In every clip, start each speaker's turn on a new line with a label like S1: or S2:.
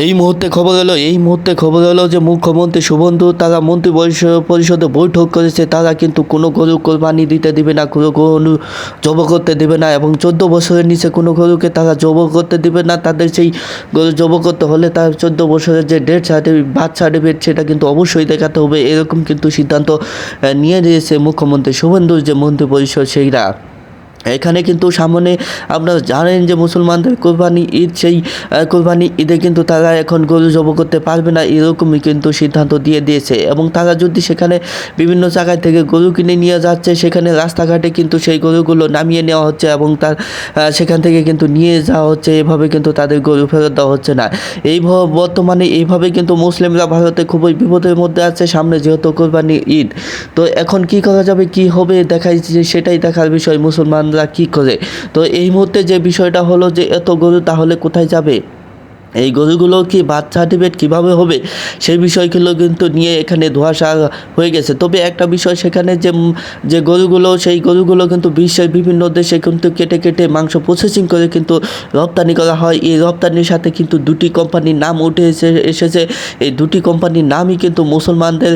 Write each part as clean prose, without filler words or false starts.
S1: এই মুহূর্তে খবর এলো যে মুখ্যমন্ত্রী শুভেন্দু তারা মন্ত্রী পরিষদে বৈঠক করেছে। তারা কিন্তু কোনো গরু কোরবানি দিতে দিবে না, কোনো গরু জব করতে দেবে না, এবং 14 বছরের নিচে কোনো গরুকে তারা জব করতে দিবে না। তাদের সেই গরু জব করতে হলে তার 14 বছরের যে ডেথ সার্টিফিকেট, বার্থ সার্টিফিকেট, সেটা কিন্তু অবশ্যই দেখাতে হবে। এরকম কিন্তু সিদ্ধান্ত নিয়ে নিয়েছে মুখ্যমন্ত্রী শুভেন্দুর যে মন্ত্রী পরিষদ সেইরা। এখানে কিন্তু সামনে আপনারা জানেন যে মুসলমানদের কোরবানি ঈদ, সেই কোরবানি ঈদে কিন্তু তারা এখন গরু জব করতে পারবে না, এরকমই কিন্তু সিদ্ধান্ত দিয়ে দিয়েছে। এবং তারা যদি সেখানে বিভিন্ন জায়গায় থেকে গরু কিনে নিয়ে যাচ্ছে, সেখানে রাস্তাঘাটে কিন্তু সেই গরুগুলো নামিয়ে নেওয়া হচ্ছে এবং তার সেখান থেকে কিন্তু নিয়ে যাওয়া হচ্ছে। এভাবে কিন্তু তাদের গরু ফেরত দেওয়া হচ্ছে না। বর্তমানে এইভাবে কিন্তু মুসলিমরা ভারতে খুবই বিপদের মধ্যে আছে, সামনে যেহেতু কোরবানি ঈদ। তো এখন কি করা যাবে, কি হবে সেটাই দেখার বিষয়, মুসলমানরা কি করে। তো এই মুহূর্তে যে বিষয়টা হলো যে এত গরু তাহলে কোথায় যাবে, এই গরুগুলো কি বার্থ সার্টিফিকেট কীভাবে হবে, সেই বিষয়গুলো কিন্তু নিয়ে এখানে ধোঁয়াশা হয়ে গেছে। তবে একটা বিষয়, সেখানে যে গরুগুলো, সেই গরুগুলো কিন্তু বিশ্বের বিভিন্ন দেশে কিন্তু কেটে কেটে মাংস প্রসেসিং করে কিন্তু রপ্তানি করা হয়। এই রপ্তানির সাথে কিন্তু দুটি কোম্পানির নাম উঠে এসেছে। এই দুটি কোম্পানির নামই কিন্তু মুসলমানদের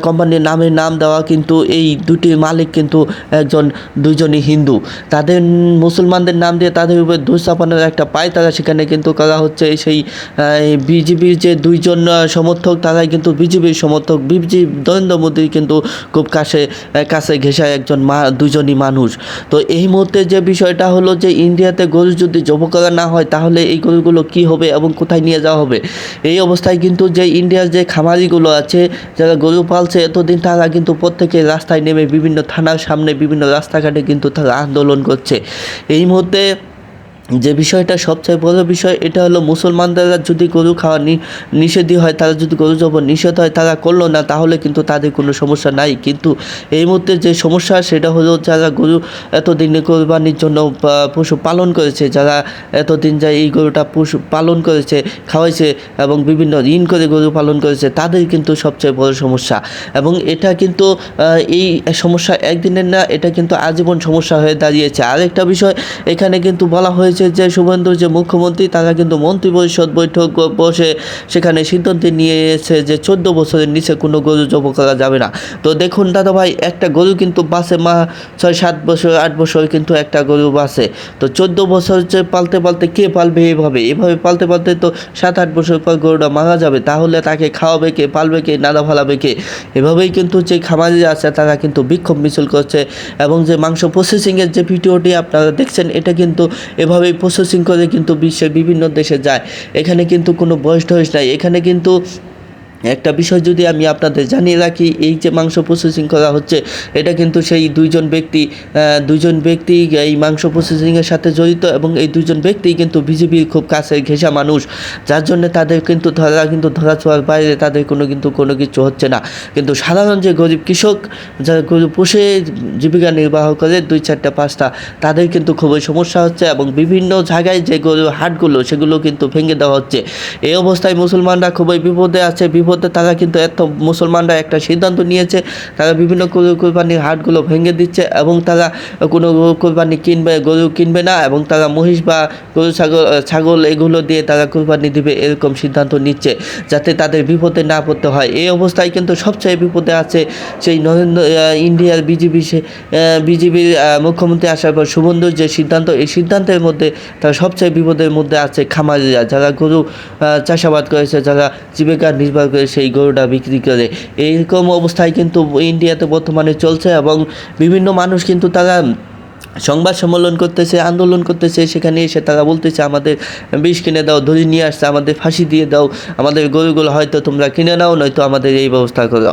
S1: কোম্পানির নাম দেওয়া, কিন্তু এই দুটির মালিক কিন্তু দুইজনই হিন্দু। তাদের মুসলমানদের নাম দিয়ে তাদের উপরে দোষ চাপানোর একটা পায়তারা সেখানে কিন্তু করা হচ্ছে। সেই বিজেপির যে দুইজন সমর্থক, তারাই কিন্তু বিজেপির সমর্থক। নরেন্দ্র মোদীর কিন্তু খুব কাছে ঘেঁষা দুজনই মানুষ। তো এই মুহূর্তে যে বিষয়টা হলো যে ইন্ডিয়াতে গরু যদি জব করা না হয়, তাহলে এই গরুগুলো কি হবে এবং কোথায় নিয়ে যাওয়া হবে। এই অবস্থায় কিন্তু যে ইন্ডিয়ার যে খামারিগুলো আছে, যারা গরু পালছে এতদিন, তারা কিন্তু প্রত্যেকে রাস্তায় নেমে বিভিন্ন থানার সামনে, বিভিন্ন রাস্তাঘাটে কিন্তু তারা আন্দোলন করছে। এই মুহূর্তে যে বিষয়টা সবচেয়ে বড় বিষয়, এটা হলো মুসলমানরা যদি গরু খাওয়া নিষেধই হয়, তারা যদি গরু জব নিষেধ হয়, তারা করলো না, তাহলে কিন্তু তাদের কোনো সমস্যা নাই। কিন্তু এই মুহূর্তে যে সমস্যা, সেটা হলো যারা গরু এতদিন কোরবানির জন্য পশু পালন করেছে, যারা এতদিন যায় এই গরুটা পশু পালন করেছে, খাওয়াইছে এবং বিভিন্ন ঋণ করে গরু পালন করেছে, তাদের কিন্তু সবচেয়ে বড় সমস্যা। এবং এটা কিন্তু এই সমস্যা একদিনের না, এটা কিন্তু আজীবন সমস্যা হয়ে দাঁড়িয়েছে। আরেকটা বিষয়, এখানে কিন্তু বলা হয়েছে যে শুভেন্দুর যে মুখ্যমন্ত্রী, তারা কিন্তু মন্ত্রী পরিষদ বৈঠক বসে সেখানে সিদ্ধান্ত নিয়েছে যে 14 বছরের নিচে কোনো গরু জব করা যাবে না। তো দেখুন দাদা ভাই, একটা গরু কিন্তু বাসে 6-7 বছর 8 বছর কিন্তু একটা গরু বাসে। তো 14 বছর যে পালতে কে পালবে? এভাবে পালতে তো 7-8 বছর পর গরুটা মারা যাবে। তাহলে তাকে খাওয়াবে কে, পালবে কে, নাড়া ফালাবে কে? এভাবেই কিন্তু যে খামারিরা আছে, তারা কিন্তু বিক্ষোভ মিছিল করছে। এবং যে মাংস প্রসেসিংয়ের যে ভিডিওটি আপনারা দেখছেন, এটা কিন্তু এভাবেই প্রসেসিং করে কিন্তু বিশ্বের বিভিন্ন দেশে যায়। এখানে কিন্তু কোনো বয়স নাই। এখানে কিন্তু একটা বিষয় যদি আমি আপনাদের জানিয়ে রাখি, এই যে মাংস প্রসেসিং করা হচ্ছে, এটা কিন্তু সেই দুইজন ব্যক্তি এই মাংস প্রসেসিংয়ের সাথে জড়িত, এবং এই দুইজন ব্যক্তি কিন্তু বিজেপির খুব কাছে ঘেঁষা মানুষ, যার জন্য তাদের কিন্তু ধরা ছোঁয়ার বাইরে তাদের কোনো কিছু হচ্ছে না। কিন্তু সাধারণ যে গরিব কৃষক, যারা গরু পুষে জীবিকা নির্বাহ করে 2-4-5টা, তাদের কিন্তু খুবই সমস্যা হচ্ছে। এবং বিভিন্ন জায়গায় যে গরু হাটগুলো, সেগুলো কিন্তু ভেঙে দেওয়া হচ্ছে। এই অবস্থায় মুসলমানরা খুবই বিপদে আছে। তারা কিন্তু মুসলমানরা একটা সিদ্ধান্ত নিয়েছে, তারা বিভিন্ন কোরবানির হাটগুলো ভেঙে দিচ্ছে, এবং তারা কোনো গরু কিনবে না, এবং তারা মহিষ বা গরু ছাগল এগুলো দিয়ে তারা কোরবানি দিবে, এরকম সিদ্ধান্ত নিচ্ছে, যাতে তাদের বিপদে না পড়তে হয়। এই অবস্থায় কিন্তু সবচেয়ে বিপদে আছে সেই ইন্ডিয়ার বিজেপির মুখ্যমন্ত্রী আসার পর শুভেন্দুর যে সিদ্ধান্ত, এই সিদ্ধান্তের মধ্যে তারা সবচেয়ে বিপদের মধ্যে আছে খামারিরা, যারা গরু চাষাবাদ করেছে, যারা জীবিকা নির্বাহ করে সেই গরুটা বিক্রি করে। এইরকম অবস্থায় কিন্তু ইন্ডিয়াতে বর্তমানে চলছে। এবং বিভিন্ন মানুষ কিন্তু তারা সংবাদ সম্মেলন করতেছে, আন্দোলন করতেছে, সেখানে এসে তারা বলতেছে আমাদের বিষ কিনে দাও, ধরে নিয়ে আসছে, আমাদের ফাঁসি দিয়ে দাও, আমাদের গরুগুলো হয়তো তোমরা কিনে নাও, নয়তো আমাদের এই ব্যবস্থা করো।